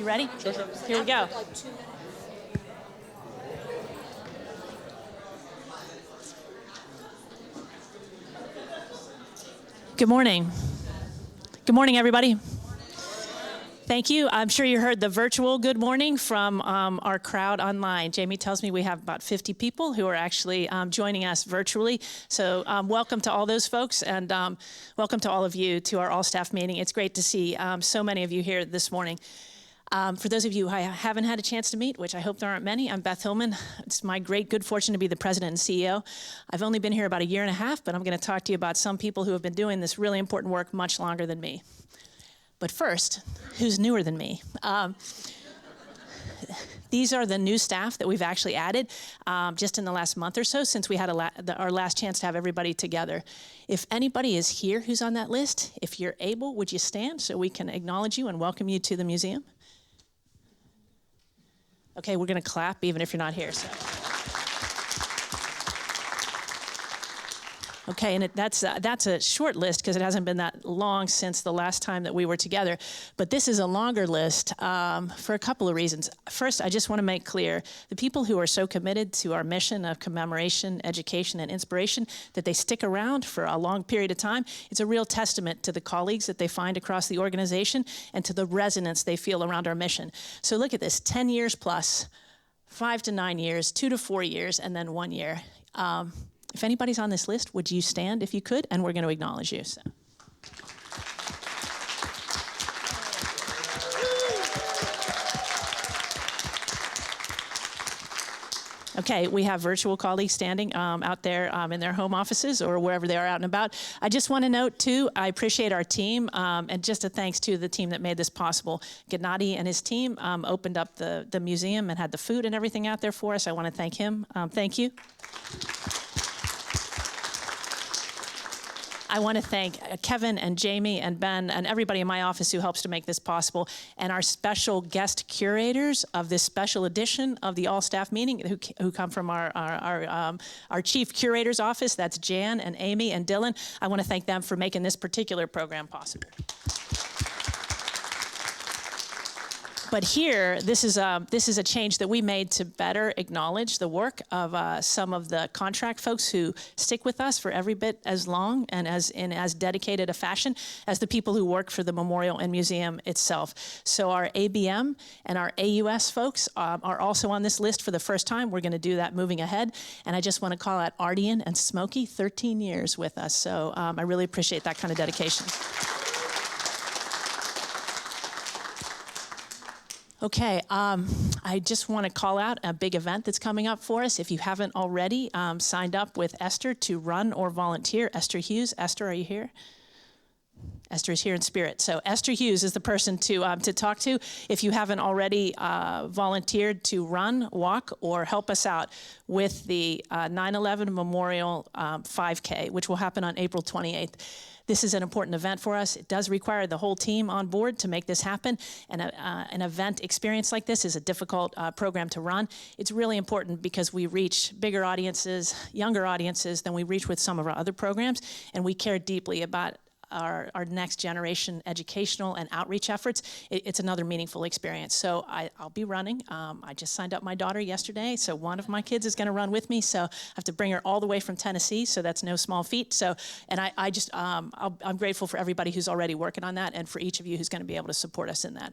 You ready? Sure. Here we go. Good morning. Good morning, everybody. Thank you. I'm sure you heard the virtual good morning from our crowd online. Jamie tells me we have about 50 people who are actually joining us virtually. So welcome to all those folks, and welcome to all of you to our all-staff meeting. It's great to see so many of you here this morning. For those of you who I haven't had a chance to meet, which I hope there aren't many, I'm Beth Hillman. It's my great good fortune to be the president and CEO. I've only been here about a year and a half, but I'm going to talk to you about some people who have been doing this really important work much longer than me. But first, who's newer than me? These are the new staff that we've actually added just in the last month or so since we had our last chance to have everybody together. If anybody is here who's on that list, if you're able, would you stand so we can acknowledge you and welcome you to the museum? Okay, we're going to clap even if you're not here. So. Okay, and that's a short list because it hasn't been that long since the last time that we were together. But this is a longer list for a couple of reasons. First, I just want to make clear the people who are so committed to our mission of commemoration, education, and inspiration that they stick around for a long period of time. It's a real testament to the colleagues that they find across the organization and to the resonance they feel around our mission. So look at this, 10 years plus, 5 to 9 years, 2 to 4 years, and then 1 year. If anybody's on this list, would you stand if you could? And we're going to acknowledge you. So. Okay, we have virtual colleagues standing out there in their home offices or wherever they are out and about. I just want to note, too, I appreciate our team, and just a thanks to the team that made this possible. Gennady and his team opened up the museum and had the food and everything out there for us. I want to thank him. Thank you. I want to thank Kevin and Jamie and Ben and everybody in my office who helps to make this possible, and our special guest curators of this special edition of the all-staff meeting who come from our chief curator's office. That's Jan and Amy and Dylan. I want to thank them for making this particular program possible. But here, this is a change that we made to better acknowledge the work of some of the contract folks who stick with us for every bit as long and in as dedicated a fashion as the people who work for the memorial and museum itself. So our ABM and our AUS folks are also on this list for the first time. We're going to do that moving ahead. And I just want to call out Ardian and Smokey, 13 years with us. So I really appreciate that kind of dedication. Okay, I just want to call out a big event that's coming up for us. If you haven't already signed up with Esther to run or volunteer, Esther Hughes. Esther, are you here? Esther is here in spirit. So Esther Hughes is the person to talk to. If you haven't already volunteered to run, walk, or help us out with the 9/11 Memorial 5K, which will happen on April 28th. This is an important event for us. It does require the whole team on board to make this happen. And an event experience like this is a difficult program to run. It's really important because we reach bigger audiences, younger audiences than we reach with some of our other programs. And we care deeply about our next generation educational and outreach efforts. It's another meaningful experience. So I'll be running. I just signed up my daughter yesterday, so one of my kids is going to run with me. So I have to bring her all the way from Tennessee, so that's no small feat. So, and I'm grateful for everybody who's already working on that and for each of you who's going to be able to support us in that.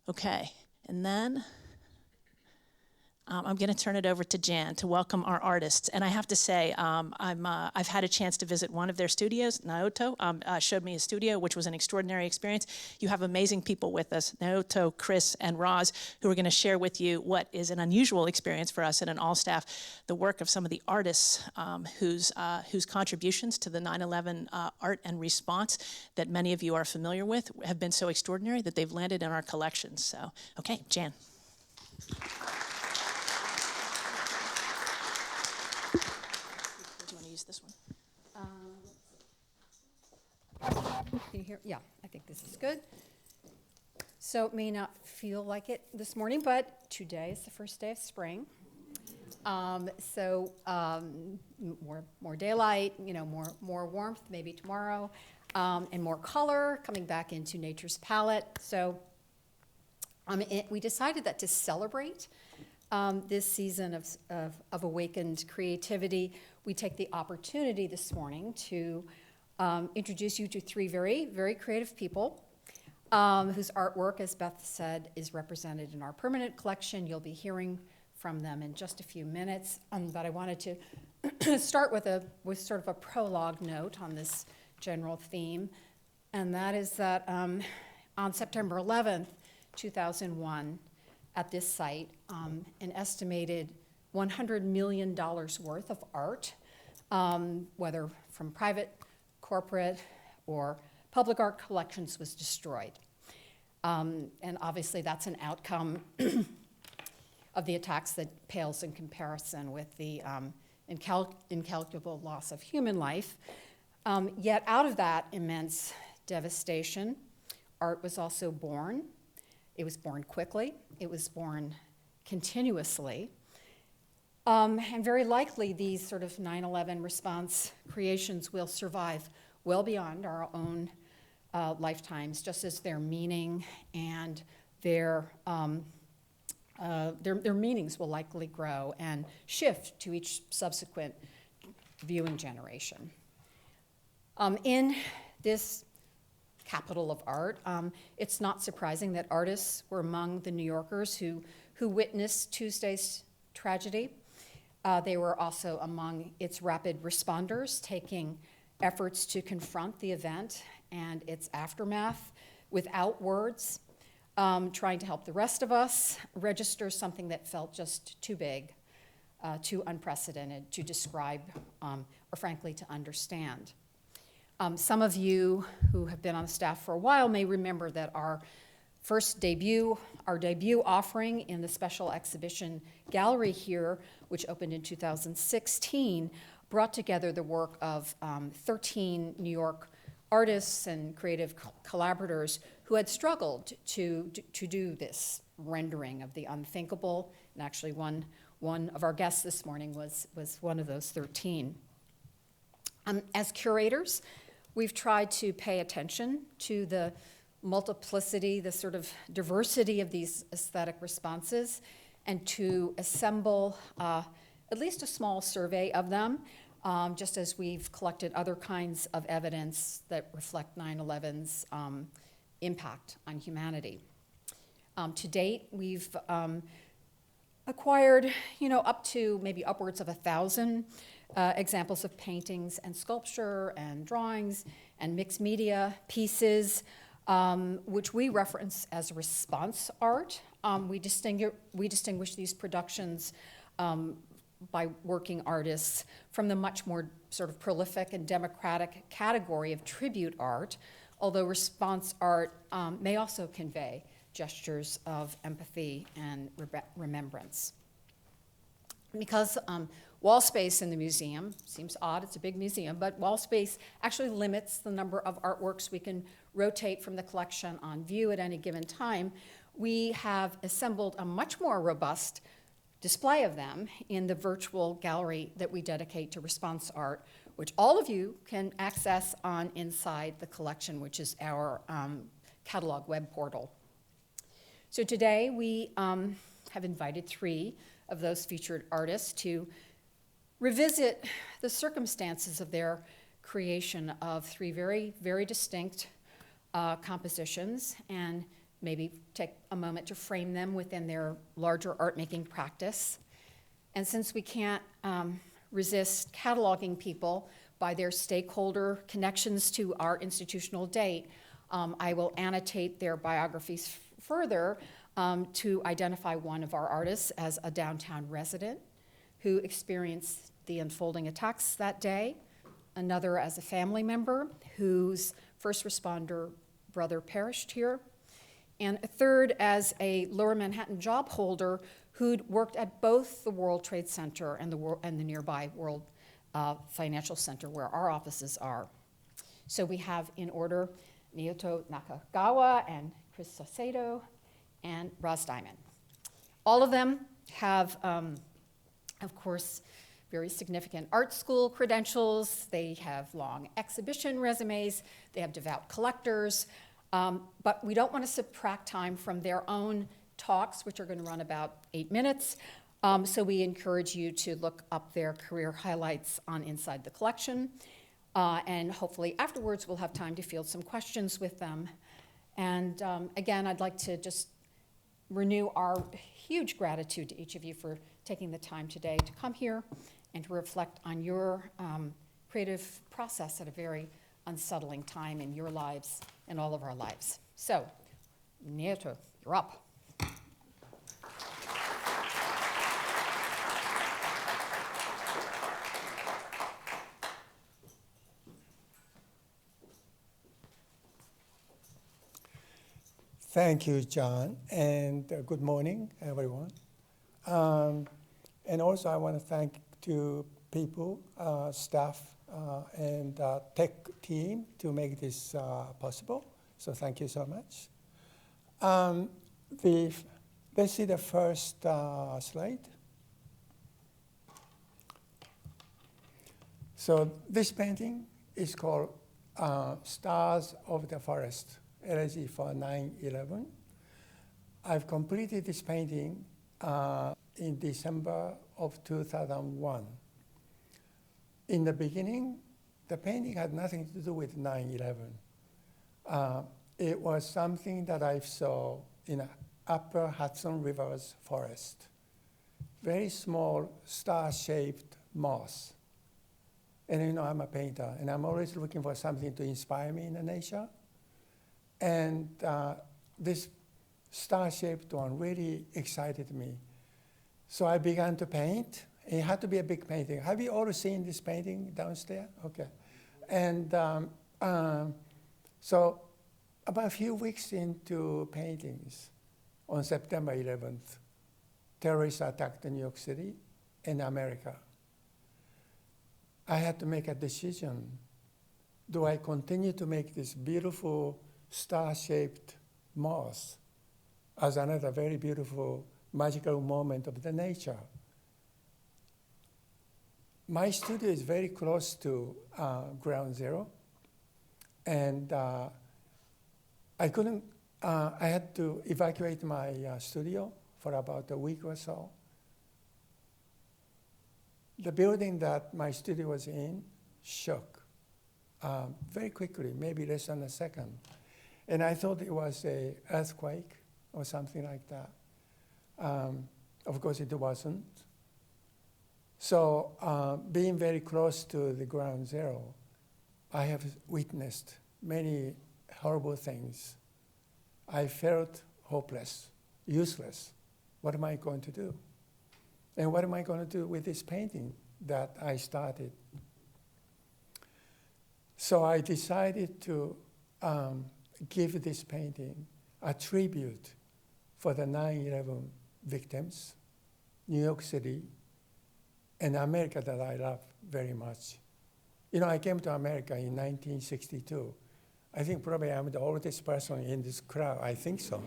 Okay, and then I'm going to turn it over to Jan to welcome our artists. And I have to say, I've had a chance to visit one of their studios. Naoto showed me his studio, which was an extraordinary experience. You have amazing people with us, Naoto, Chris, and Roz, who are going to share with you what is an unusual experience for us at an all-staff, the work of some of the artists whose contributions to the 9/11 art and response that many of you are familiar with have been so extraordinary that they've landed in our collections. So, okay, Jan. This one. Can you hear? Yeah, I think this is good. So it may not feel like it this morning, but today is the first day of spring. More daylight, more warmth maybe tomorrow, and more color coming back into nature's palette. So We decided that to celebrate this season of awakened creativity, we take the opportunity this morning to introduce you to three very, very creative people whose artwork, as Beth said, is represented in our permanent collection. You'll be hearing from them in just a few minutes, but I wanted to start with sort of a prologue note on this general theme, and that is that on September 11th, 2001, at this site, an estimated $100 million worth of art, whether from private, corporate, or public art collections, was destroyed. And obviously that's an outcome of the attacks that pales in comparison with the incalculable loss of human life. Yet out of that immense devastation, art was also born. It was born quickly. It was born continuously. And very likely these sort of 9/11 response creations will survive well beyond our own lifetimes, just as their meaning and their meanings will likely grow and shift to each subsequent viewing generation. In this capital of art, it's not surprising that artists were among the New Yorkers who witnessed Tuesday's tragedy. They were also among its rapid responders, taking efforts to confront the event and its aftermath without words, trying to help the rest of us register something that felt just too big, too unprecedented to describe, or frankly to understand. Some of you who have been on the staff for a while may remember that our debut offering in the special exhibition gallery here, which opened in 2016, brought together the work of 13 New York artists and creative collaborators who had struggled to do this rendering of the unthinkable. And actually one of our guests this morning was one of those 13. As curators, we've tried to pay attention to the multiplicity, the sort of diversity of these aesthetic responses, and to assemble at least a small survey of them, just as we've collected other kinds of evidence that reflect 9/11's impact on humanity. To date, we've acquired, up to maybe upwards of 1,000 examples of paintings and sculpture and drawings and mixed media pieces, which we reference as response art. We distinguish these productions by working artists from the much more sort of prolific and democratic category of tribute art, although response art may also convey gestures of empathy and remembrance. Because wall space in the museum, seems odd, it's a big museum, but wall space actually limits the number of artworks we can rotate from the collection on view at any given time. We have assembled a much more robust display of them in the virtual gallery that we dedicate to response art, which all of you can access on inside the collection, which is our catalog web portal. So today we have invited 3 of those featured artists to revisit the circumstances of their creation of 3 very, very distinct compositions, and maybe take a moment to frame them within their larger art-making practice. And since we can't resist cataloging people by their stakeholder connections to our institutional date, I will annotate their biographies further to identify one of our artists as a downtown resident who experienced the unfolding attacks that day, another as a family member whose first responder brother perished here, and a third as a Lower Manhattan job holder who'd worked at both the World Trade Center and the nearby World Financial Center where our offices are. So we have in order Naoto Nakagawa and Chris Saucedo and Roz Dimon. All of them have, of course, very significant art school credentials. They have long exhibition resumes. They have devout collectors. But we don't want to subtract time from their own talks, which are going to run about 8 minutes. So we encourage you to look up their career highlights on Inside the Collection. And hopefully afterwards we'll have time to field some questions with them. And again, I'd like to just renew our huge gratitude to each of you for taking the time today to come here and to reflect on your creative process at a very unsettling time in your lives and all of our lives. So, Nieto, you're up. Thank you, John, and good morning, everyone. And also I want to thank to people, staff, and tech team to make this possible. So thank you so much. Let's see the first slide. So this painting is called Stars of the Forest, elegy for 9/11. I've completed this painting in December of 2001. In the beginning, the painting had nothing to do with 9/11. It was something that I saw in upper Hudson River's forest. Very small star-shaped moss. And you know, I'm a painter, and I'm always looking for something to inspire me in the nature. And this star-shaped one really excited me. So I began to paint. It had to be a big painting. Have you all seen this painting downstairs? Okay. And so about a few weeks into paintings, on September 11th, terrorists attacked New York City and America. I had to make a decision. Do I continue to make this beautiful star-shaped moss as another very beautiful magical moment of the nature? My studio is very close to ground zero, and I had to evacuate my studio for about a week or so. The building that my studio was in shook very quickly, maybe less than a second. And I thought it was an earthquake or something like that. Of course, it wasn't. So being very close to the ground zero, I have witnessed many horrible things. I felt hopeless, useless. What am I going to do? And what am I going to do with this painting that I started? So I decided to give this painting a tribute for the 9/11 victims, New York City, and America that I love very much. You know, I came to America in 1962. I think probably I'm the oldest person in this crowd. I think so.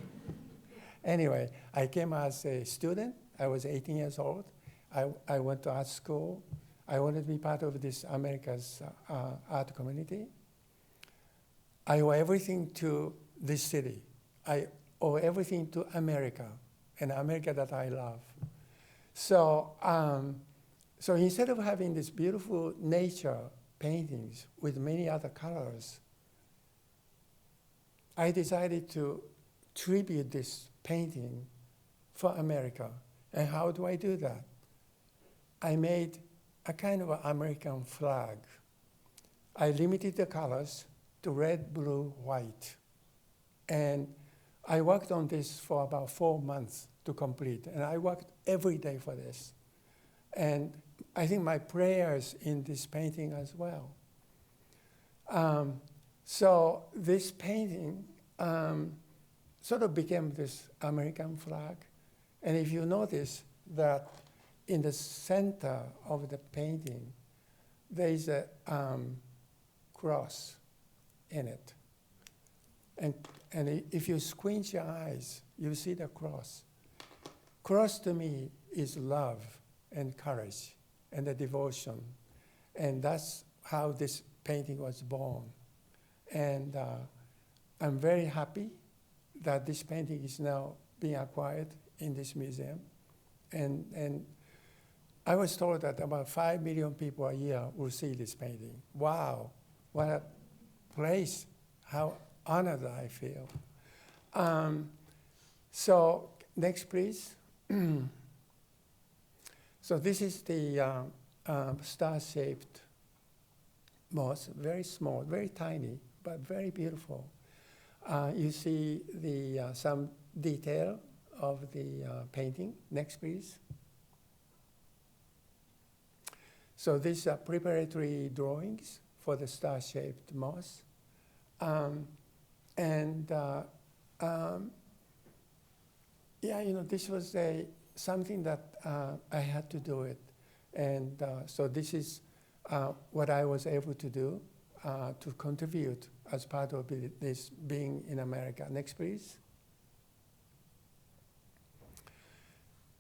Anyway, I came as a student. I was 18 years old. I went to art school. I wanted to be part of this America's art community. I owe everything to this city. I owe everything to America, and America that I love. So, so instead of having this beautiful nature paintings with many other colors, I decided to tribute this painting for America. And how do I do that? I made a kind of an American flag. I limited the colors to red, blue, white. And I worked on this for about 4 months to complete. And I worked every day for this. And I think my prayers in this painting as well. So this painting sort of became this American flag. And if you notice that in the center of the painting, there is a cross in it. And if you squint your eyes, you see the cross. Cross to me is love and courage and the devotion. And that's how this painting was born. And I'm very happy that this painting is now being acquired in this museum. And I was told that about 5 million people a year will see this painting. Wow, what a place, how honored I feel. So next, please. So this is the star-shaped moss, very small, very tiny, but very beautiful. You see the some detail of the painting. Next, please. So these are preparatory drawings for the star-shaped moss. Yeah, you know, this was something that I had to do it. And so this is what I was able to do to contribute as part of this being in America. Next, please.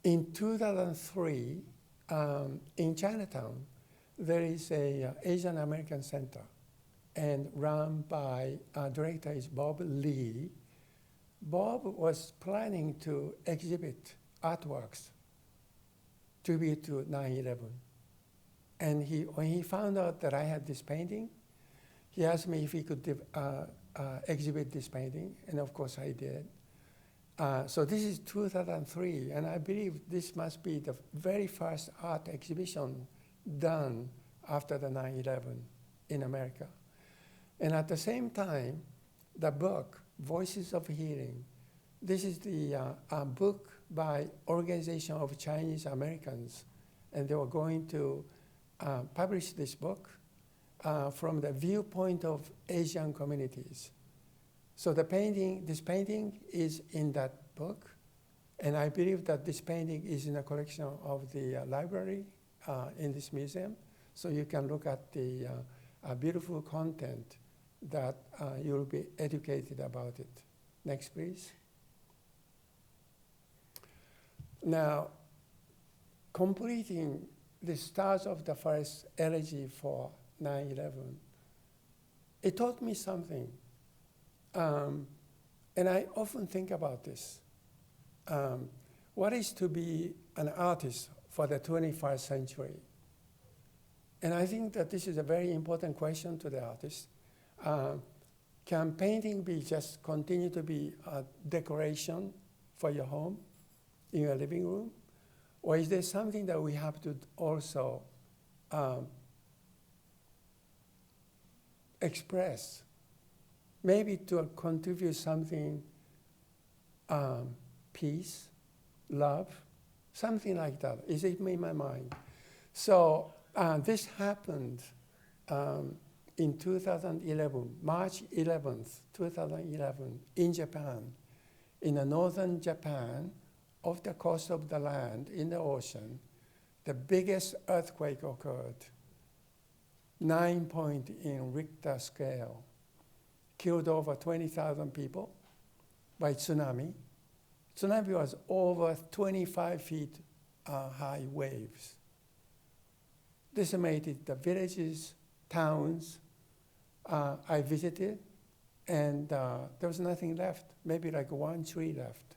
In 2003, in Chinatown, there is a Asian American Center, and run by director is Bob Lee. Bob was planning to exhibit artworks tribute to 9/11. And when he found out that I had this painting, he asked me if he could exhibit this painting, and of course I did. So this is 2003, and I believe this must be the very first art exhibition done after the 9/11 in America. And at the same time, the book, Voices of Healing, this is the book by Organization of Chinese Americans, and they were going to publish this book from the viewpoint of Asian communities. So this painting is in that book, and I believe that this painting is in a collection of the library in this museum, so you can look at the beautiful content that you'll be educated about it. Next, please. Now, completing the Stars of the Forest elegy for 9/11, it taught me something. And I often think about this. What is to be an artist for the 21st century? And I think that this is a very important question to the artist. Can painting just continue to be a decoration for your home, in your living room? Or is there something that we have to also express? Maybe to contribute something, peace, love, something like that. Is it in my mind? So this happened in 2011, March 11th, 2011, in Japan. In the northern Japan, off the coast of the land, in the ocean, the biggest earthquake occurred, 9 point in Richter scale, killed over 20,000 people by tsunami. Tsunami was over 25 feet high waves. Decimated the villages, towns I visited, and there was nothing left, maybe like one tree left.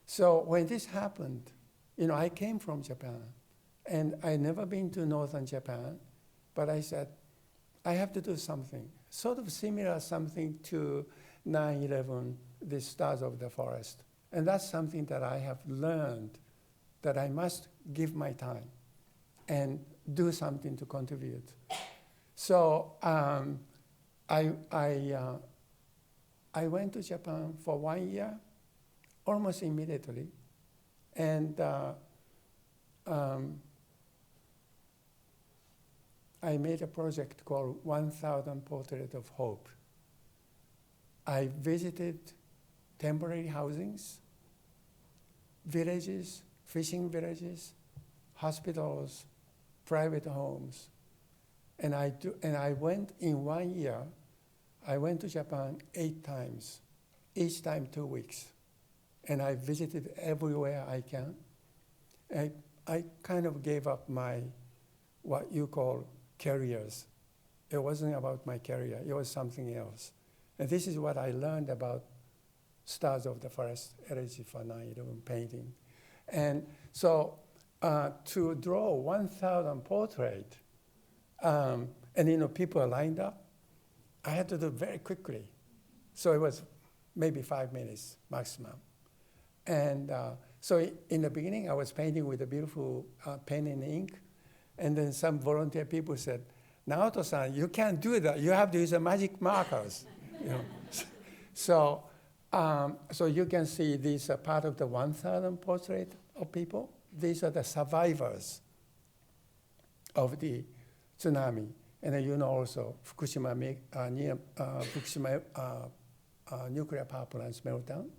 So when this happened, you know, I came from Japan, and I'd never been to northern Japan, but I said, I have to do something, sort of similar something to 9/11, the Stars of the Forest. And that's something that I have learned, that I must give my time and do something to contribute. So I went to Japan for 1 year, almost immediately, and I made a project called 1,000 Portraits of Hope. I visited temporary housings, villages, fishing villages, hospitals, private homes. And I went in 1 year, I went to Japan 8 times, each time 2 weeks. And I visited everywhere I can. I kind of gave up my, what you call, careers. It wasn't about my career, it was something else. And this is what I learned about Stars of the Forest, LSE for 9/11 painting. And so to draw 1,000 portraits, and people are lined up, I had to do it very quickly. So it was maybe 5 minutes maximum. And so in the beginning, I was painting with a beautiful pen and ink. And then some volunteer people said, Naoto-san, you can't do that. You have to use the magic markers. So you can see these are part of the 1,000 portrait of people. These are the survivors of the tsunami. And then also Fukushima nuclear power plant's meltdown.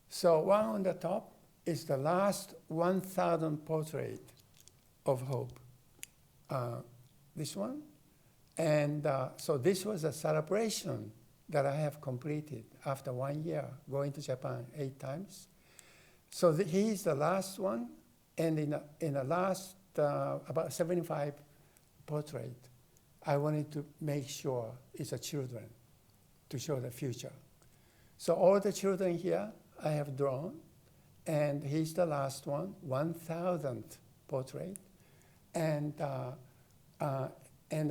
So one on the top is the last 1,000 portrait of hope. This one. And so this was a celebration that I have completed after 1 year, going to Japan 8 times. So he is the last one, and in the last about 75 portrait, I wanted to make sure it's a children to show the future. So all the children here I have drawn, and he's the last one, 1,000th portrait. And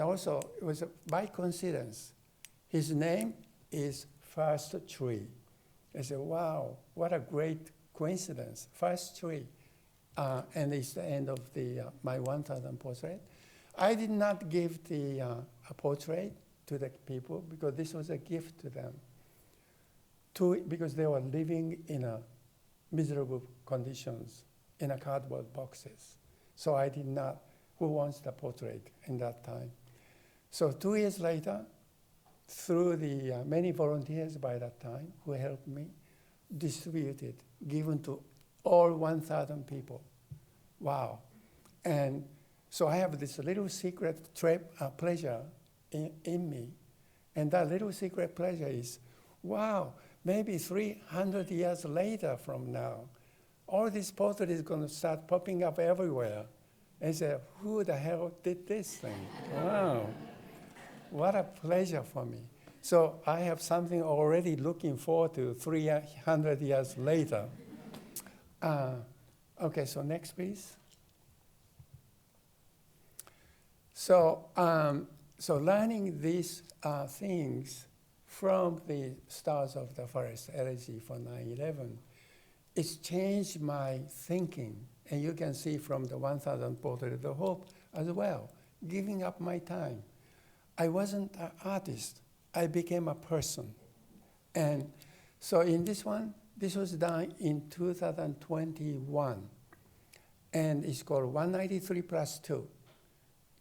also, it was by coincidence, his name is First Tree. I said, wow, what a great coincidence, First Tree. And it's the end of my 1,000 portrait. I did not give a portrait to the people because this was a gift to them, because they were living in miserable conditions in cardboard boxes. So I did not. Who wants the portrait in that time? So 2 years later, through the many volunteers by that time who helped me, distributed, given to all 1,000 people. Wow. And so I have this little secret pleasure in me. And that little secret pleasure is, wow, maybe 300 years later from now, all this portrait is going to start popping up everywhere. And say, who the hell did this thing? Wow, what a pleasure for me. So I have something already looking forward to 300 years later. Okay, so next, please. So learning these things from the Stars of the Forest elegy for 9/11, it's changed my thinking. And you can see from the 1,000 portrait of hope as well, giving up my time. I wasn't an artist. I became a person. And so in this one, this was done in 2021. And it's called 193 plus 2.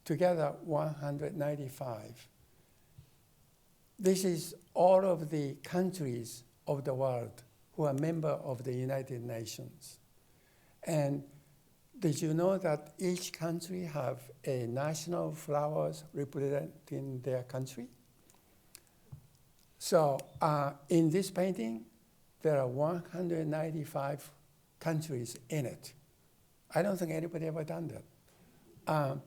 Together, 195. This is all of the countries of the world who are members of the United Nations. And did you know that each country have a national flowers representing their country? So in this painting, there are 195 countries in it. I don't think anybody ever done that.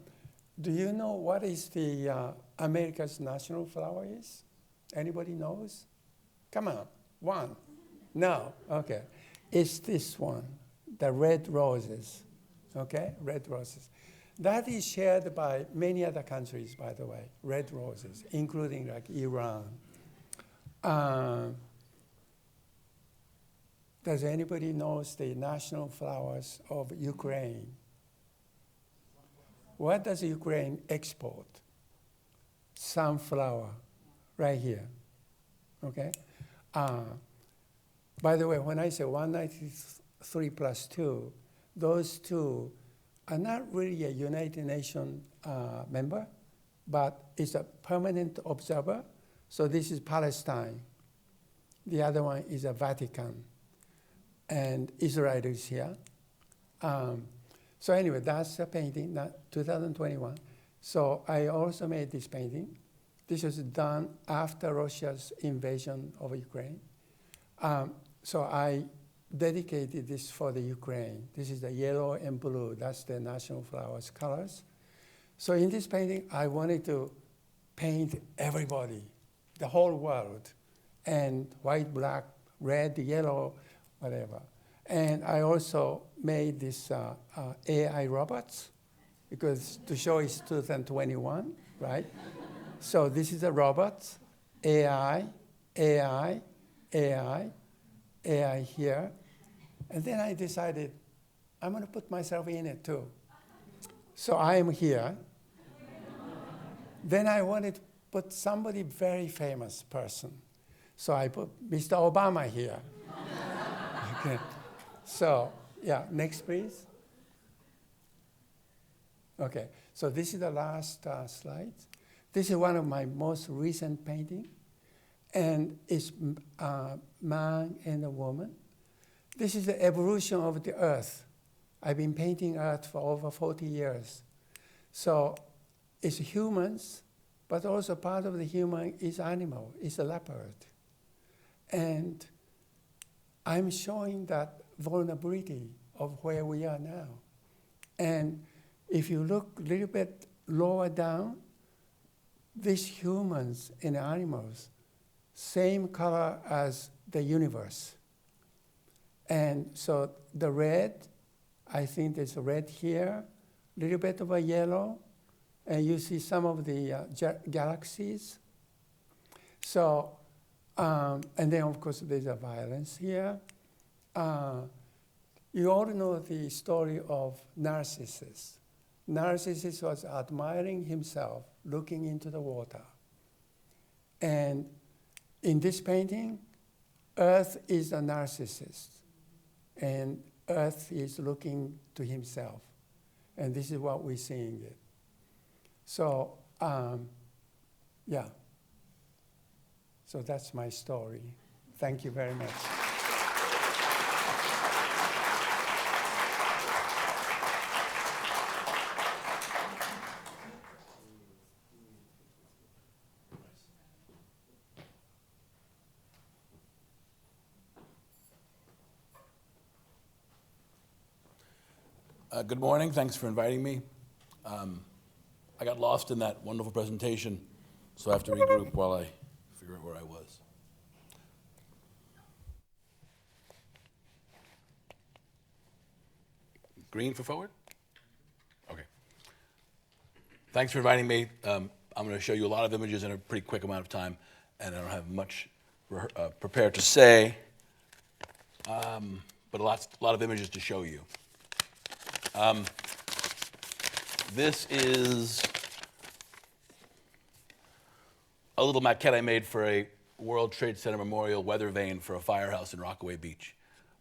Do you know what is the America's national flower is? Anybody knows? Come on, one. No, okay. It's this one, the red roses. Okay, red roses. That is shared by many other countries, by the way, red roses, including like Iran. Does anybody knows the national flowers of Ukraine? What does Ukraine export? Sunflower, right here, okay? By the way, when I say 193 plus 2, those two are not really a United Nations member, but it's a permanent observer. So this is Palestine. The other one is a Vatican. And Israel is here. So anyway, that's a painting, 2021. So I also made this painting. This was done after Russia's invasion of Ukraine. So I dedicated this for the Ukraine. This is the yellow and blue. That's the national flowers colors. So in this painting, I wanted to paint everybody, the whole world, and white, black, red, yellow, whatever. And I also made this AI robots, because to show it's 2021, right? So this is a robot, AI, AI, AI, AI here. And then I decided, I'm going to put myself in it too. So I am here. Then I wanted to put somebody very famous person. So I put Mr. Obama here. Okay. So, yeah, next please. Okay, so this is the last slide. This is one of my most recent paintings, and it's a man and a woman. This is the evolution of the earth. I've been painting earth for over 40 years. So it's humans, but also part of the human is animal, is a leopard. And I'm showing that vulnerability of where we are now. And if you look a little bit lower down, these humans and animals, same color as the universe. And so the red, I think there's a red here, a little bit of a yellow, and you see some of the galaxies. So, and then of course there's a violence here. You all know the story of Narcissus. Narcissus was admiring himself, looking into the water. And in this painting, Earth is a narcissist, and Earth is looking to himself. And this is what we're seeing it. So, yeah. So that's my story. Thank you very much. Good morning. Thanks for inviting me. I got lost in that wonderful presentation, so I have to regroup while I figure out where I was. Green for forward? Okay. Thanks for inviting me. I'm going to show you a lot of images in a pretty quick amount of time, and I don't have much prepared to say, but a lot of images to show you. This is a little maquette I made for a World Trade Center Memorial weather vane for a firehouse in Rockaway Beach.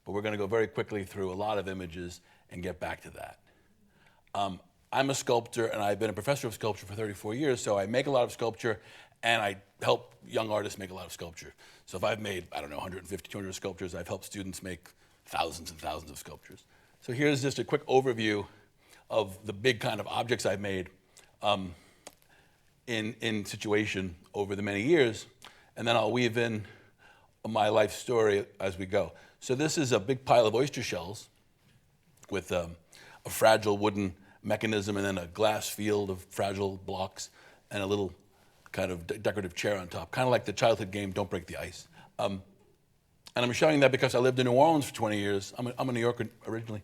But we're going to go very quickly through a lot of images and get back to that. I'm a sculptor, and I've been a professor of sculpture for 34 years, so I make a lot of sculpture, and I help young artists make a lot of sculpture. So if I've made, 150, 200 sculptures, I've helped students make thousands and thousands of sculptures. So here's just a quick overview of the big kind of objects I've made in situation over the many years, and then I'll weave in my life story as we go. So this is a big pile of oyster shells with a fragile wooden mechanism and then a glass field of fragile blocks and a little kind of decorative chair on top, kind of like the childhood game Don't Break the Ice. And I'm showing that because I lived in New Orleans for 20 years. I'm a New Yorker originally.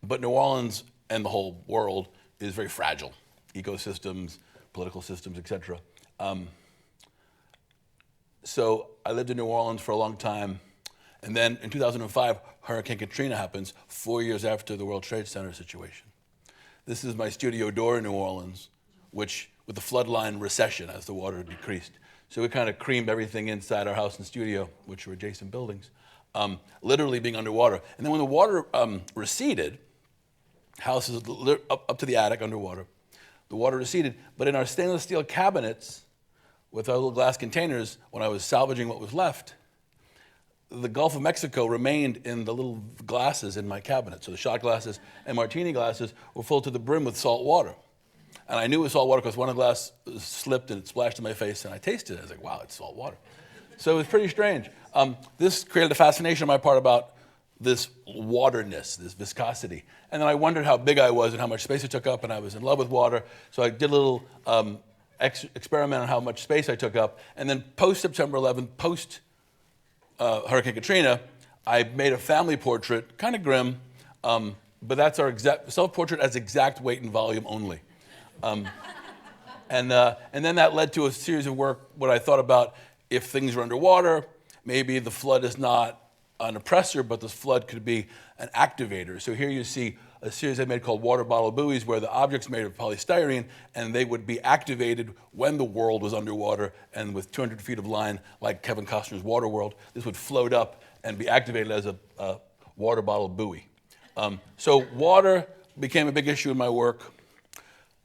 But New Orleans and the whole world is very fragile. Ecosystems, political systems, etc. So I lived in New Orleans for a long time. And then in 2005, Hurricane Katrina happens 4 years after the World Trade Center situation. This is my studio door in New Orleans, which with the floodline recession as the water decreased. So we kind of creamed everything inside our house and studio, which were adjacent buildings, literally being underwater. And then when the water receded, houses up to the attic underwater, the water receded. But in our stainless steel cabinets with our little glass containers, when I was salvaging what was left, the Gulf of Mexico remained in the little glasses in my cabinet. So the shot glasses and martini glasses were full to the brim with salt water. And I knew it was salt water because one of the glasses slipped and it splashed in my face, and I tasted it. I was like, wow, it's salt water. So it was pretty strange. This created a fascination on my part about this waterness, this viscosity. And then I wondered how big I was and how much space it took up, and I was in love with water. So I did a little experiment on how much space I took up. And then post-September 11th, post Hurricane Katrina, I made a family portrait, kind of grim, but that's our self-portrait as exact weight and volume only. And then that led to a series of work, what I thought about if things are underwater, maybe the flood is not an oppressor, but the flood could be an activator. So here you see a series I made called water bottle buoys, where the object's made of polystyrene, and they would be activated when the world was underwater, and with 200 feet of line, like Kevin Costner's Waterworld, this would float up and be activated as a water bottle buoy. So water became a big issue in my work,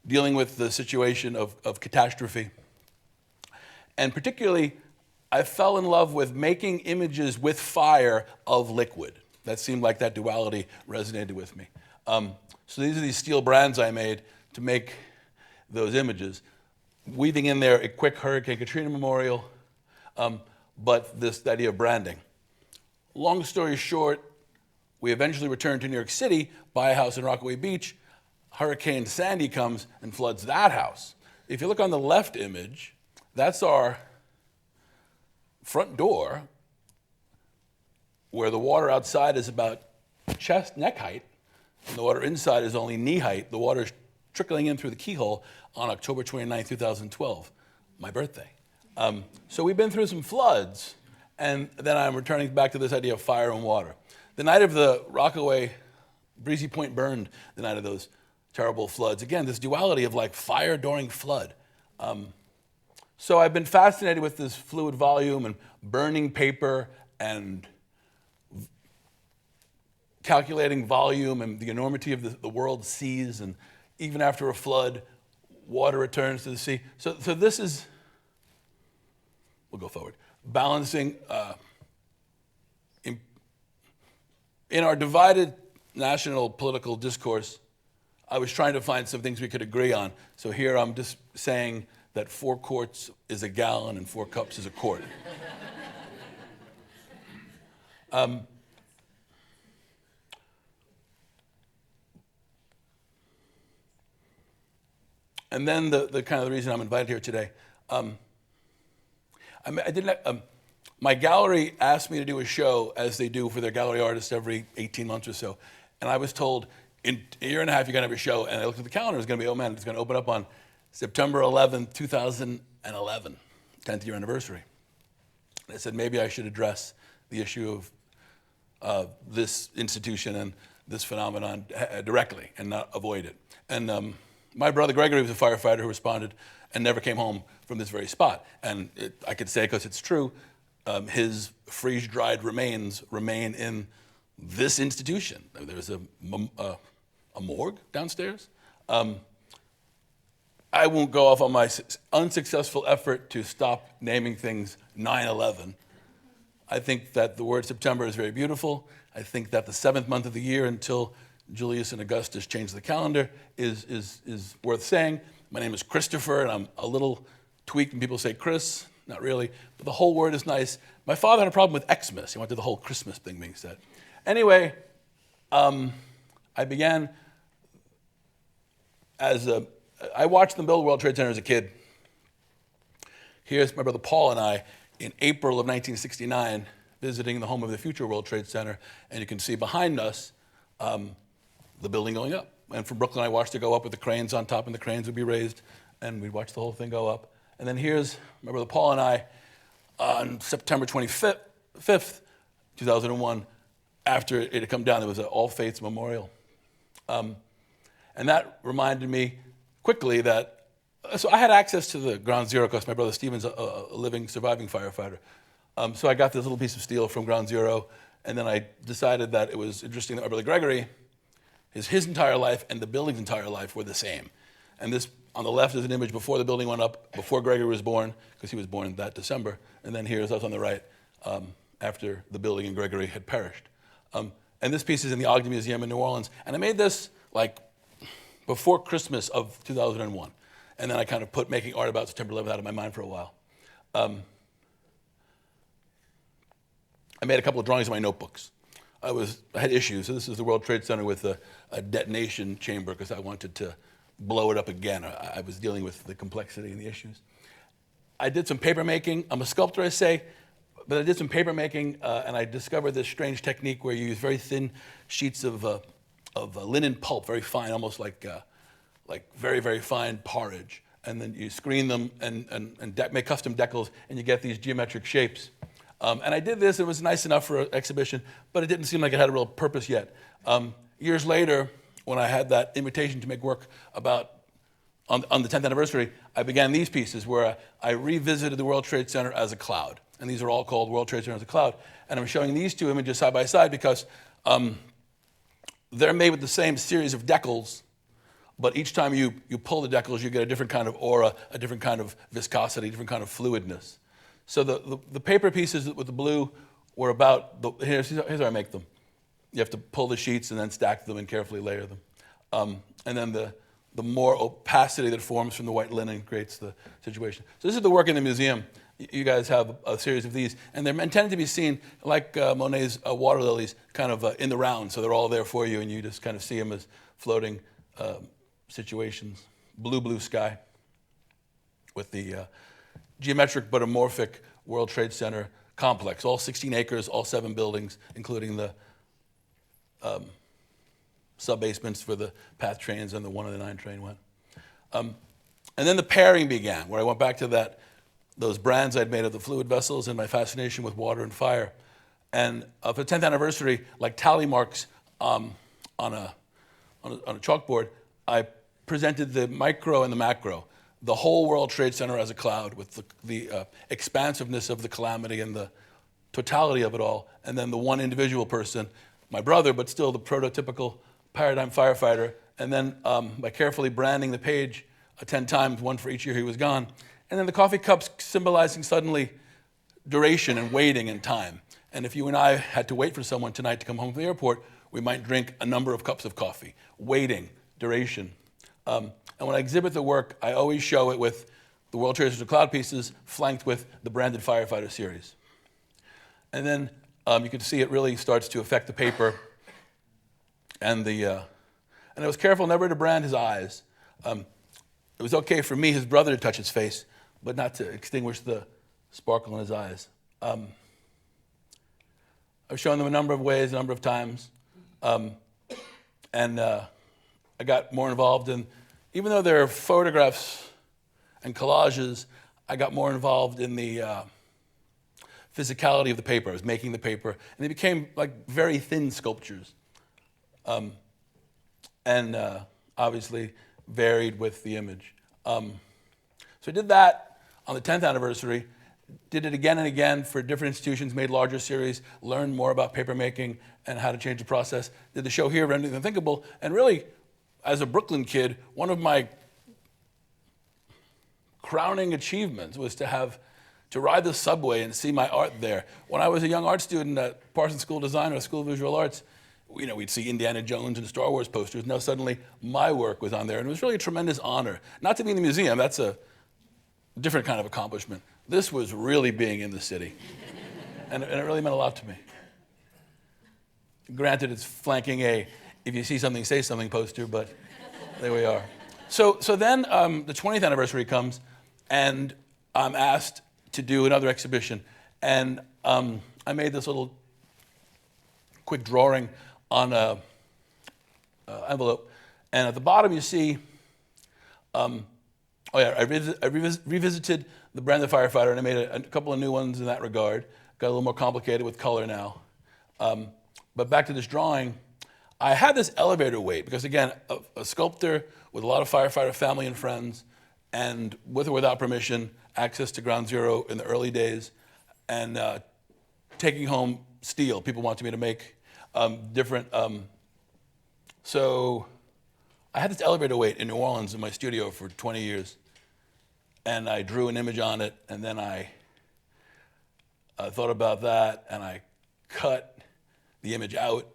dealing with the situation of catastrophe. And particularly, I fell in love with making images with fire of liquid. That seemed like that duality resonated with me. So these are these steel brands I made to make those images, weaving in there a quick Hurricane Katrina memorial, but the idea of branding. Long story short, we eventually returned to New York City, buy a house in Rockaway Beach. Hurricane Sandy comes and floods that house. If you look on the left image, that's our front door, where the water outside is about neck height, and the water inside is only knee height. The water is trickling in through the keyhole on October 29, 2012, my birthday. So we've been through some floods, and then I'm returning back to this idea of fire and water. The night of the Rockaway, Breezy Point burned the night of those terrible floods. Again, this duality of like fire during flood. So I've been fascinated with this fluid volume and burning paper and calculating volume and the enormity of the world seas, and even after a flood, water returns to the sea. So this is, we'll go forward, balancing, in our divided national political discourse, I was trying to find some things we could agree on. So here I'm just saying that 4 quarts is a gallon and 4 cups is a quart. And then the kind of the reason I'm invited here today. My gallery asked me to do a show, as they do for their gallery artists every 18 months or so. And I was told, in a year and a half, you're going to have a show. And I looked at the calendar, it's going to be, oh man, it's going to open up on September 11th, 2011, 10th year anniversary. And I said, maybe I should address the issue of this institution and this phenomenon directly and not avoid it. And my brother Gregory was a firefighter who responded and never came home from this very spot. And I could say, because it's true, his freeze-dried remains remain in this institution. There's a morgue downstairs. I won't go off on my unsuccessful effort to stop naming things 9/11. I think that the word September is very beautiful. I think that the 7th month of the year until Julius and Augustus changed the calendar is worth saying. My name is Christopher, and I'm a little tweaked when people say Chris. Not really, but the whole word is nice. My father had a problem with Xmas. He wanted the whole Christmas thing being said. Anyway, I began I watched them build World Trade Center as a kid. Here's my brother Paul and I in April of 1969 visiting the home of the future World Trade Center, and you can see behind us the building going up. And from Brooklyn, I watched it go up with the cranes on top, and the cranes would be raised, and we'd watch the whole thing go up. And then here's my brother Paul and I on September 25th, 2001, after it had come down. There was an All Faiths Memorial. And that reminded me quickly that, so I had access to the Ground Zero because my brother Steven's a living, surviving firefighter. So I got this little piece of steel from Ground Zero, and then I decided that it was interesting that my brother Gregory, his entire life and the building's entire life were the same. And this, on the left, is an image before the building went up, before Gregory was born, because he was born that December. And then here's us on the right, after the building and Gregory had perished. And this piece is in the Ogden Museum in New Orleans. And I made this like before Christmas of 2001. And then I kind of put making art about September 11th out of my mind for a while. I made a couple of drawings in my notebooks. I had issues. So this is the World Trade Center with a detonation chamber because I wanted to blow it up again. I was dealing with the complexity and the issues. I did some paper making. I'm a sculptor, I say, but I did some paper making, and I discovered this strange technique where you use very thin sheets of linen pulp, very fine, almost like very, very fine porridge. And then you screen them and make custom decals, and you get these geometric shapes. And I did this. It was nice enough for an exhibition, but it didn't seem like it had a real purpose yet. Years later, when I had that invitation to make work on the 10th anniversary, I began these pieces where I revisited the World Trade Center as a cloud. And these are all called World Trade Center as a cloud. And I'm showing these two images side by side because they're made with the same series of decals, but each time you pull the decals, you get a different kind of aura, a different kind of viscosity, a different kind of fluidness. So the paper pieces with the blue were about, here's how I make them. You have to pull the sheets and then stack them and carefully layer them. And then the more opacity that forms from the white linen creates the situation. So this is the work in the museum. You guys have a series of these, and they're intended to be seen like Monet's water lilies, kind of in the round, so they're all there for you, and you just kind of see them as floating situations. Blue sky with the geometric but amorphic World Trade Center complex, all 16 acres, all 7 buildings, including the sub-basements for the PATH trains and the 1 and the 9 train went. And then the pairing began, where I went back to those brands I'd made of the fluid vessels and my fascination with water and fire. And for the 10th anniversary, like tally marks on a chalkboard, I presented the micro and the macro, the whole World Trade Center as a cloud with the expansiveness of the calamity and the totality of it all, and then the one individual person, my brother, but still the prototypical paradigm firefighter, and then by carefully branding the page 10 times, one for each year he was gone, and then the coffee cups symbolizing suddenly duration and waiting and time. And if you and I had to wait for someone tonight to come home from the airport, we might drink a number of cups of coffee. Waiting, duration. And when I exhibit the work, I always show it with the World Trade Center cloud pieces flanked with the branded firefighter series. And then you can see it really starts to affect the paper. And I was careful never to brand his eyes. It was okay for me, his brother, to touch his face, but not to extinguish the sparkle in his eyes. I've shown them a number of ways, a number of times. And I got more involved in, even though they're photographs and collages, I got more involved in the physicality of the paper. I was making the paper, and they became like very thin sculptures. And obviously varied with the image. So I did that on the 10th anniversary, did it again and again for different institutions, made larger series, learned more about paper making and how to change the process. Did the show here, Rendering the Unthinkable, and really, as a Brooklyn kid, one of my crowning achievements was to ride the subway and see my art there. When I was a young art student at Parsons School of Design or School of Visual Arts, we'd see Indiana Jones and Star Wars posters. Now suddenly my work was on there, and it was really a tremendous honor. Not to be in the museum, that's a different kind of accomplishment. This was really being in the city, and it really meant a lot to me. Granted, it's flanking a "if you see something, say something" poster, but there we are. So then the 20th anniversary comes, and I'm asked to do another exhibition, and I made this little quick drawing on an envelope, and at the bottom you see, I revisited the branded firefighter, and I made a couple of new ones in that regard. Got a little more complicated with color now. But back to this drawing, I had this elevator weight because, again, a sculptor with a lot of firefighter family and friends, and with or without permission, access to ground zero in the early days, and taking home steel. People wanted me to make different. So I had this elevator weight in New Orleans in my studio for 20 years. And I drew an image on it, and then I thought about that, and I cut the image out,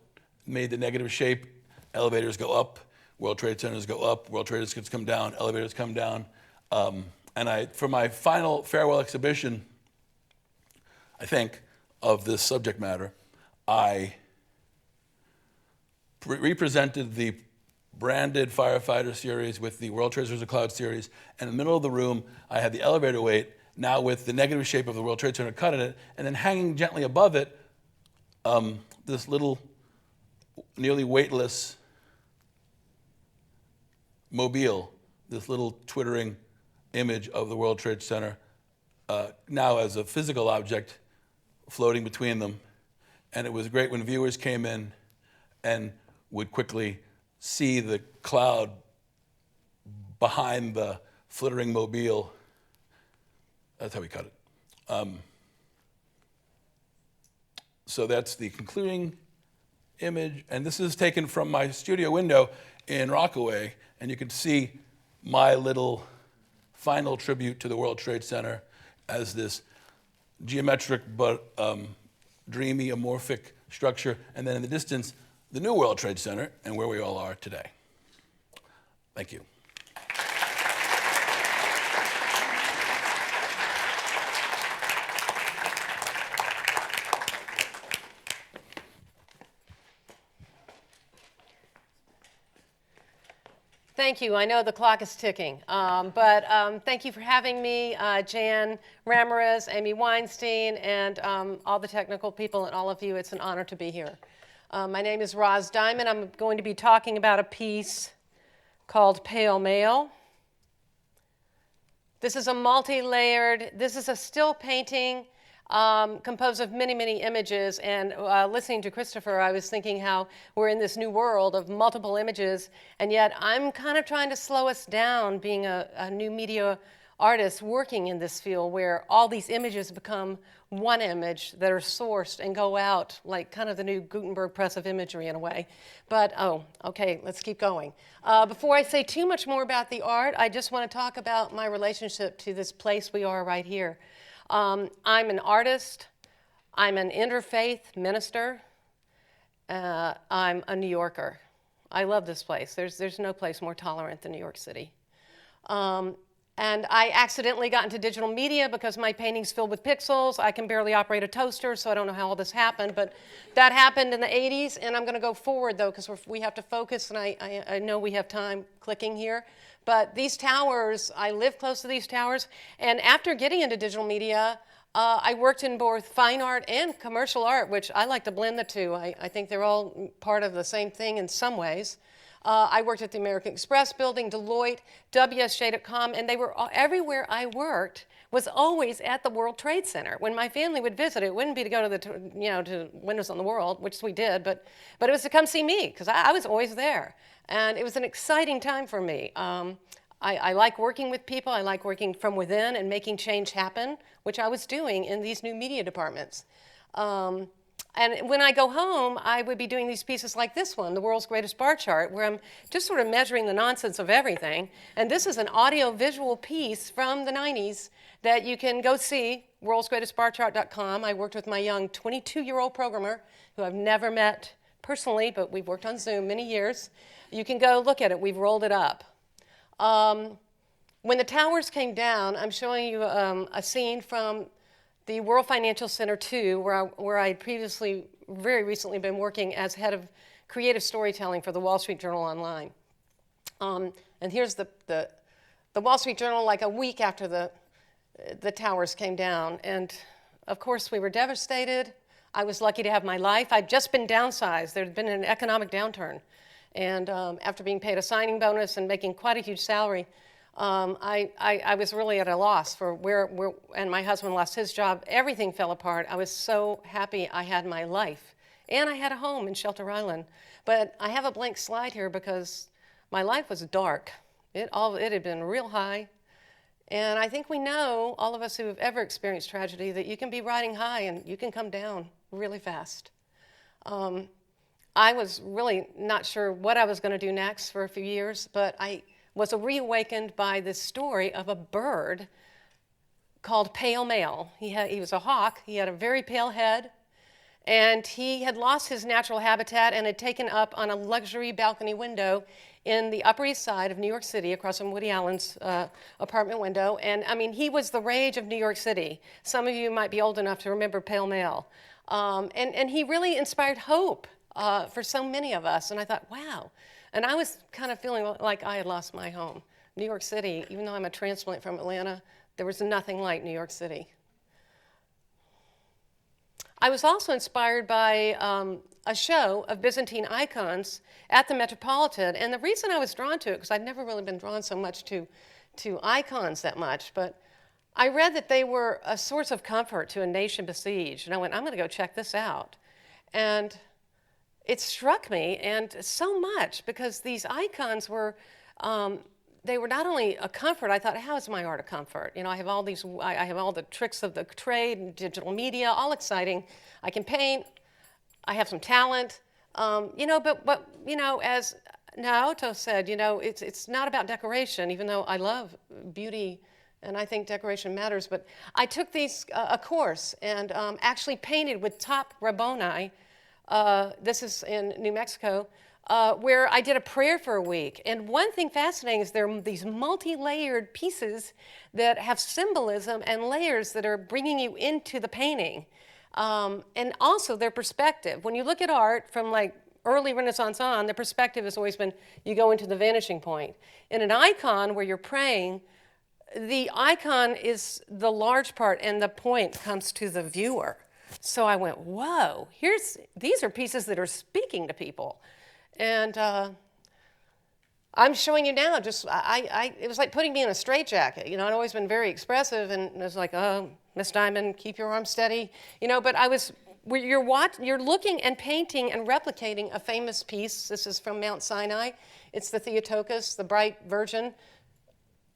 made the negative shape. Elevators go up, World Trade Centers go up, World Trade Centers come down, elevators come down. And for my final farewell exhibition, I think, of this subject matter, I represented the branded firefighter series with the World Trade Center Cloud series, and in the middle of the room, I had the elevator weight now with the negative shape of the World Trade Center cut in it, and then hanging gently above it, this little nearly weightless mobile, this little twittering image of the World Trade Center, now as a physical object floating between them. And it was great when viewers came in and would quickly see the cloud behind the flittering mobile. That's how we cut it. So that's the concluding image. And this is taken from my studio window in Rockaway. And you can see my little final tribute to the World Trade Center as this geometric but dreamy, amorphic structure. And then in the distance, the new World Trade Center and where we all are today. Thank you. Thank you. I know the clock is ticking, but thank you for having me, Jan Ramirez, Amy Weinstein, and all the technical people and all of you. It's an honor to be here. My name is Roz Dimon. I'm going to be talking about a piece called Pale Male. This is a multi-layered, this is a still painting composed of many, many images. And listening to Christopher, I was thinking how we're in this new world of multiple images, and yet I'm kind of trying to slow us down being a new media artist working in this field where all these images become one image that are sourced and go out like kind of the new Gutenberg press of imagery in a way. But, oh, okay, let's keep going. Before I say too much more about the art, I just want to talk about my relationship to this place we are right here. I'm an artist, I'm an interfaith minister, I'm a New Yorker. I love this place. There's no place more tolerant than New York City. And I accidentally got into digital media because my painting's filled with pixels. I can barely operate a toaster, so I don't know how all this happened, but that happened in the 80s, and I'm gonna go forward though, because we have to focus, and I know we have time clicking here. But these towers, I live close to these towers, and after getting into digital media, I worked in both fine art and commercial art, which I like to blend the two. I think they're all part of the same thing in some ways. I worked at the American Express building, Deloitte, WSJ.com, and they were everywhere I worked was always at the World Trade Center. When my family would visit, it wouldn't be to go to the, to Windows on the World, which we did, but it was to come see me because I was always there, and it was an exciting time for me. I like working with people. I like working from within and making change happen, which I was doing in these new media departments. And when I go home, I would be doing these pieces like this one, The World's Greatest Bar Chart, where I'm just sort of measuring the nonsense of everything. And this is an audio-visual piece from the 90s that you can go see, worldsgreatestbarchart.com. I worked with my young 22-year-old programmer, who I've never met personally, but we've worked on Zoom many years. You can go look at it. We've rolled it up. When the towers came down, I'm showing you a scene from the World Financial Center 2, where I had previously, very recently, been working as head of creative storytelling for the Wall Street Journal Online. And here's the Wall Street Journal like a week after the towers came down. And of course, we were devastated. I was lucky to have my life. I'd just been downsized. There had been an economic downturn. And after being paid a signing bonus and making quite a huge salary, I was really at a loss for where, and my husband lost his job. Everything fell apart. I was so happy I had my life. And I had a home in Shelter Island. But I have a blank slide here because my life was dark. It had been real high. And I think we know, all of us who have ever experienced tragedy, that you can be riding high and you can come down really fast. I was really not sure what I was going to do next for a few years, but I was reawakened by this story of a bird called Pale Male. He was a hawk. He had a very pale head, and he had lost his natural habitat and had taken up on a luxury balcony window in the Upper East Side of New York City, across from Woody Allen's apartment window. And I mean, he was the rage of New York City. Some of you might be old enough to remember Pale Male. And he really inspired hope for so many of us. And I thought, wow. And I was kind of feeling like I had lost my home. New York City, even though I'm a transplant from Atlanta, There was nothing like New York City. I was also inspired by a show of Byzantine icons at the Metropolitan, and the reason I was drawn to it, because I'd never really been drawn so much to icons that much, but I read that they were a source of comfort to a nation besieged, and I went, I'm going to go check this out. And it struck me, and so much, because these icons were, they were not only a comfort. I thought, how is my art a comfort? You know, I have all these, I have all the tricks of the trade and digital media, all exciting. I can paint. I have some talent. You know, but you know, as Naoto said, you know, it's not about decoration, even though I love beauty and I think decoration matters. But I took a course and actually painted with top Rabboni. This is in New Mexico. Where I did a prayer for a week. And one thing fascinating is there are these multi-layered pieces that have symbolism and layers that are bringing you into the painting. And also their perspective. When you look at art from like early Renaissance on, the perspective has always been you go into the vanishing point. In an icon where you're praying, the icon is the large part and the point comes to the viewer. So I went, whoa, these are pieces that are speaking to people. And I'm showing you now, just, it was like putting me in a straitjacket. You know, I'd always been very expressive, and it was like, oh, Miss Diamond, keep your arm steady. You know, but you're looking and painting and replicating a famous piece. This is from Mount Sinai. It's the Theotokos, the bright virgin.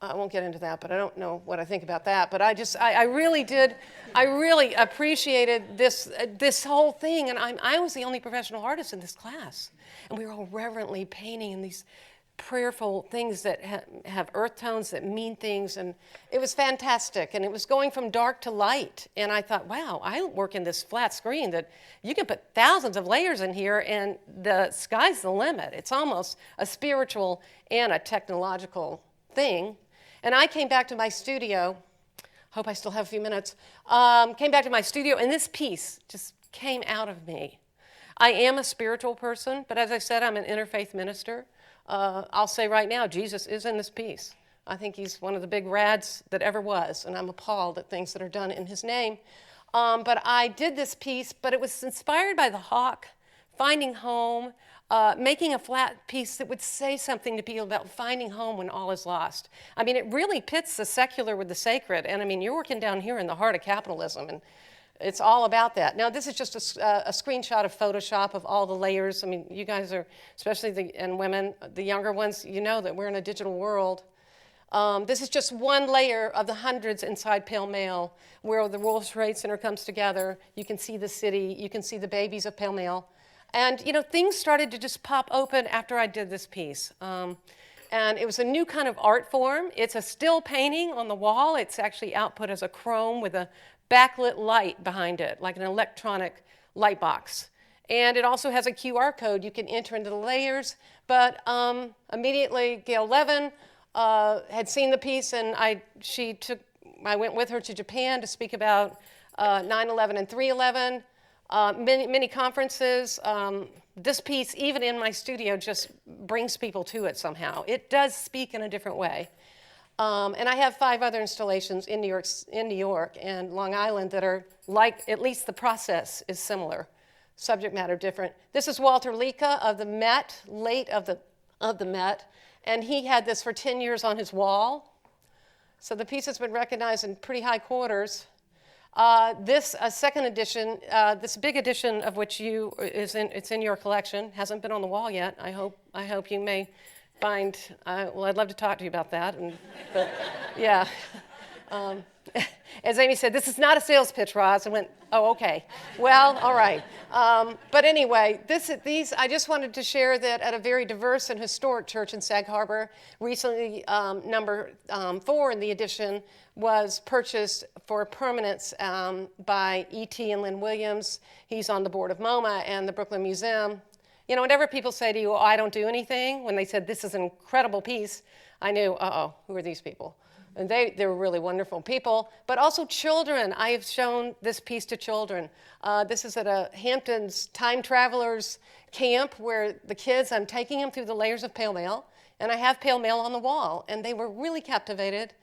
I won't get into that, but I don't know what I think about that. But I really appreciated this whole thing. And I was the only professional artist in this class. And we were all reverently painting in these prayerful things that have earth tones that mean things. And it was fantastic. And it was going from dark to light. And I thought, wow, I work in this flat screen that you can put thousands of layers in here and the sky's the limit. It's almost a spiritual and a technological thing. And I came back to my studio, hope I still have a few minutes, came back to my studio, and this piece just came out of me. I am a spiritual person, but as I said, I'm an interfaith minister. I'll say right now, Jesus is in this piece. I think he's one of the big rads that ever was, and I'm appalled at things that are done in his name. But I did this piece, but it was inspired by the hawk, finding home, making a flat piece that would say something to people about finding home when all is lost. I mean, it really pits the secular with the sacred. And I mean, you're working down here in the heart of capitalism, and it's all about that. Now, this is just a screenshot of Photoshop of all the layers. I mean, you guys are, especially and women, the younger ones, you know that we're in a digital world. This is just one layer of the hundreds inside Pale Mail, where the World Trade Center comes together. You can see the city. You can see the babies of Pale Mail. And, you know, things started to just pop open after I did this piece. And it was a new kind of art form. It's a still painting on the wall. It's actually output as a chrome with a backlit light behind it, like an electronic light box. And it also has a QR code you can enter into the layers. But immediately, Gail Levin had seen the piece, and I went with her to Japan to speak about 9/11 and 3/11. Many conferences. This piece, even in my studio, just brings people to it somehow. It does speak in a different way. And I have 5 other installations in New York and Long Island that are like, at least the process is similar, subject matter different. This is Walter Lica of the Met, late of the Met, and he had this for 10 years on his wall. So the piece has been recognized in pretty high quarters. This second edition, this big edition of which it's in your collection, hasn't been on the wall yet. I hope you may find. Well, I'd love to talk to you about that. But yeah, as Amy said, this is not a sales pitch, Roz. I went, oh, okay. Well, all right. But anyway, I just wanted to share that at a very diverse and historic church in Sag Harbor, recently number 4 in the edition was purchased for permanence by E.T. and Lynn Williams. He's on the board of MoMA and the Brooklyn Museum. You know, whenever people say to you, oh, I don't do anything, when they said this is an incredible piece, I knew, who are these people? And they were really wonderful people, but also children. I have shown this piece to children. This is at a Hamptons Time Travelers camp where the kids, I'm taking them through the layers of Pale Mail, and I have Pale Mail on the wall, and they were really captivated.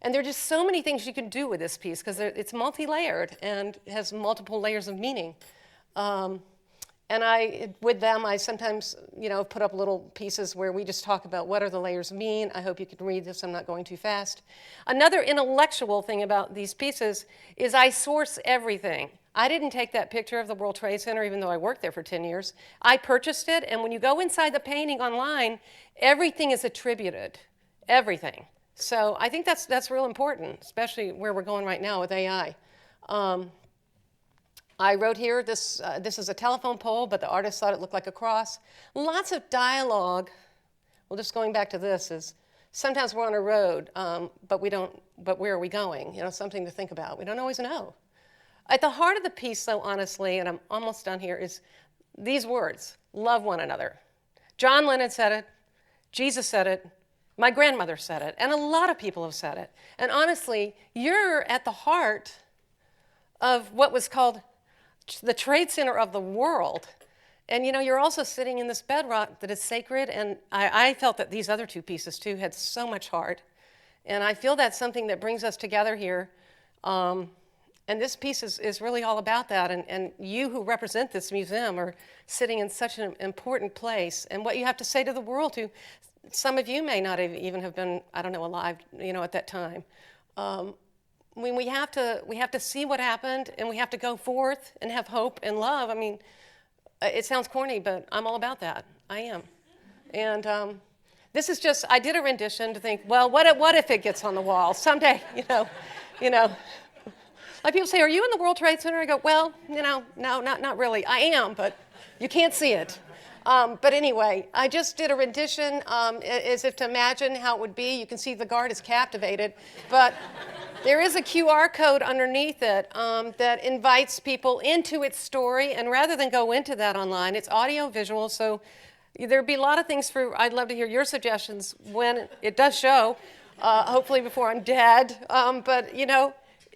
And there are just so many things you can do with this piece because it's multi-layered and has multiple layers of meaning. And with them, I sometimes, put up little pieces where we just talk about what are the layers mean. I hope you can read this. I'm not going too fast. Another intellectual thing about these pieces is I source everything. I didn't take that picture of the World Trade Center, even though I worked there for 10 years. I purchased it, and when you go inside the painting online, everything is attributed, everything. So I think that's real important, especially where we're going right now with AI. I wrote here, this is a telephone pole, but the artist thought it looked like a cross. Lots of dialogue. Well, just going back to this is, sometimes we're on a road, but where are we going? Something to think about. We don't always know. At the heart of the piece, though, honestly, and I'm almost done here, is these words: love one another. John Lennon said it, Jesus said it, my grandmother said it, and a lot of people have said it. And honestly, you're at the heart of what was called the trade center of the world. And you're also sitting in this bedrock that is sacred, and I felt that these other two pieces too had so much heart. And I feel that's something that brings us together here. And this piece is really all about that. And you who represent this museum are sitting in such an important place. And what you have to say to the world, too, some of you may not even have been, alive, at that time. We have to see what happened, and we have to go forth and have hope and love. It sounds corny, but I'm all about that. I am. And this is just, I did a rendition to think, well, what if it gets on the wall someday, Like people say, are you in the World Trade Center? I go, well, no, not really. I am, but you can't see it. But anyway, I just did a rendition as if to imagine how it would be. You can see the guard is captivated, but there is a QR code underneath it that invites people into its story. And rather than go into that online, it's audio visual. So there'd be a lot of things I'd love to hear your suggestions when it does show, hopefully before I'm dead. But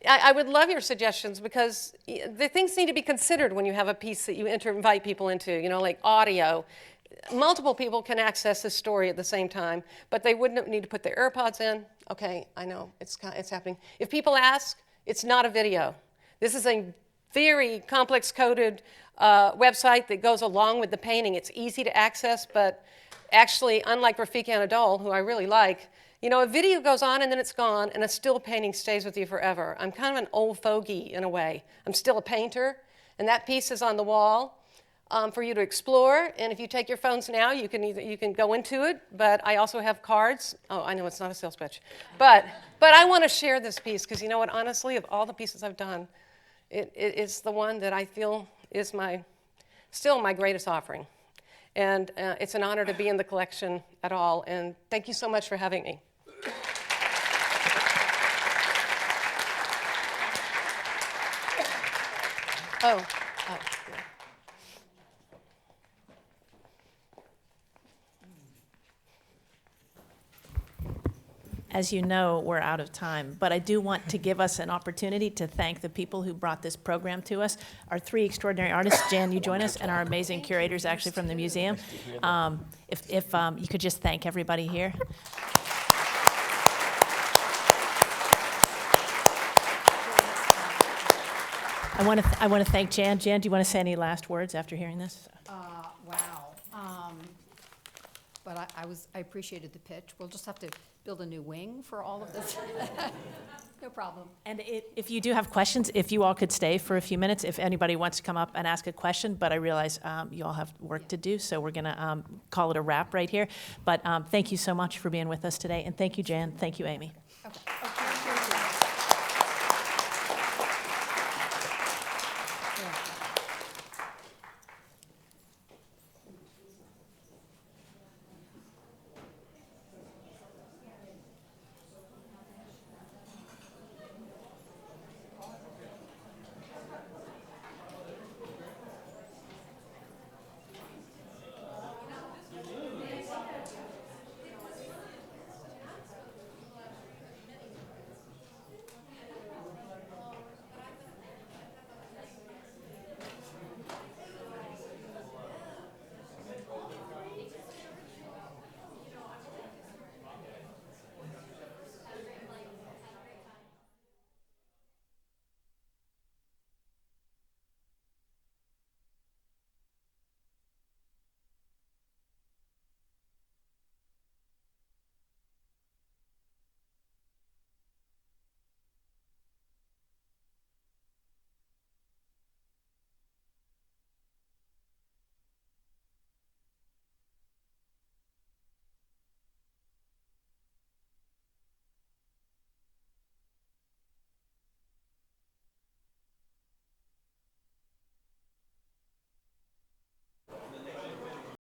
I would love your suggestions because the things need to be considered when you have a piece that you invite people into, like audio. Multiple people can access this story at the same time, but they wouldn't need to put their AirPods in. Okay, I know, it's happening. If people ask, it's not a video. This is a very complex coded website that goes along with the painting. It's easy to access, but actually, unlike Rafiki Anadol, who I really like, a video goes on and then it's gone, and a still painting stays with you forever. I'm kind of an old fogey in a way. I'm still a painter, and that piece is on the wall for you to explore. And if you take your phones now, you can go into it. But I also have cards. Oh, I know it's not a sales pitch, but I want to share this piece because you know what? Honestly, of all the pieces I've done, it's the one that I feel is still my greatest offering. And it's an honor to be in the collection at all. And thank you so much for having me. Oh, yeah. As you know, we're out of time, but I do want to give us an opportunity to thank the people who brought this program to us. Our three extraordinary artists, Jan, you join us, and our amazing curators actually from the museum. If you could just thank everybody here. I want to thank Jan. Jan, do you want to say any last words after hearing this? Wow. But I appreciated the pitch. We'll just have to build a new wing for all of this. No problem. And if you do have questions, if you all could stay for a few minutes, if anybody wants to come up and ask a question, but I realize you all have work to do, so we're going to call it a wrap right here. But thank you so much for being with us today, and thank you, Jan. Thank you, Amy. Okay.